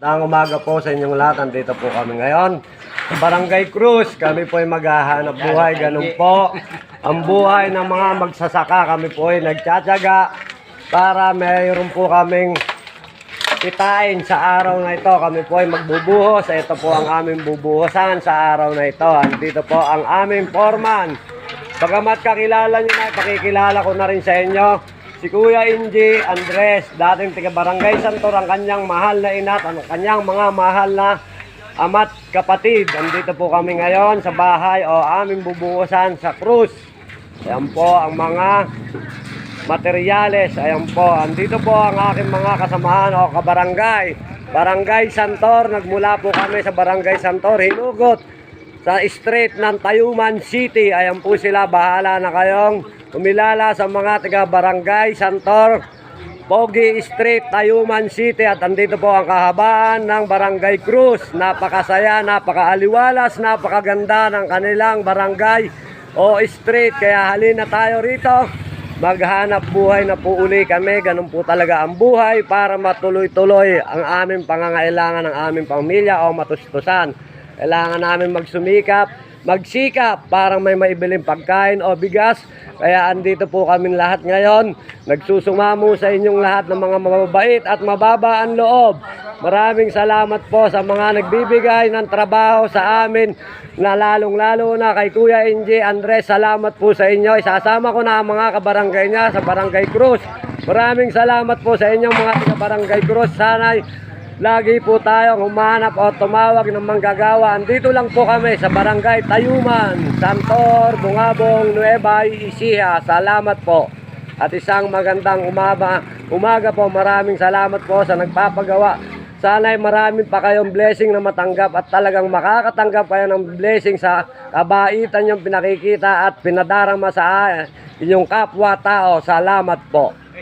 Ang umaga po sa inyong lahat, andito po kami ngayon sa Barangay Cruz. Kami po ay maghahanap buhay, ganun po ang buhay ng mga magsasaka. Kami po ay nagtsatsaga para mayroon po kaming kitain sa araw na ito. Kami po ay magbubuhos. Ito po ang aming bubuhosan sa araw na ito. Andito po ang aming foreman. Bagamat kakilala nyo na, pakikilala ko na rin sa inyo si Kuya Inji Andres, dating taga Barangay Santor, ang kanyang mahal na inat, ang kanyang mga mahal na ama't kapatid. Andito po kami ngayon sa bahay o aming bubuhusan sa Cruz. Ayan po ang mga materyales. Ayan po, andito po ang aking mga kasamahan o kabarangay. Barangay Santor, nagmula po kami sa Barangay Santor, hinugot sa street ng Tayuman City. Ayan po sila, bahala na kayong umilala sa mga taga Barangay Santor, Pogi Street, Tayuman City. At andito po ang kahabaan ng Barangay Cruz. Napakasaya, napakaaliwalas, napakaganda ng kanilang barangay o street. Kaya halina tayo rito, maghanap buhay na po uli kami. Ganun po talaga ang buhay para matuloy-tuloy ang aming pangangailangan ng aming pamilya o matustusan. Kailangan namin magsikap para may maibiling pagkain o bigas. Kaya andito po kami lahat ngayon, nagsusumamo sa inyong lahat ng mga mababait at mababa ang loob. Maraming salamat po sa mga nagbibigay ng trabaho sa amin, na lalong-lalo na kay Kuya Inji Andres. Salamat po sa inyo. Isasama ko na ang mga kabarangay niya sa Barangay Cruz. Maraming salamat po sa inyong mga taga-Barangay Cruz. Sana'y lagi po tayong humanap o tumawag ng manggagawa. Andito lang po kami sa Barangay Tayuman, Santor, Bungabong, Nueva Ecija. Salamat po. At isang magandang umaga po. Maraming salamat po sa nagpapagawa. Sana'y maraming pa kayong blessing na matanggap at talagang makakatanggap kayo ng blessing sa kabaitan yung pinakikita at pinadarama sa inyong kapwa-tao. Salamat po.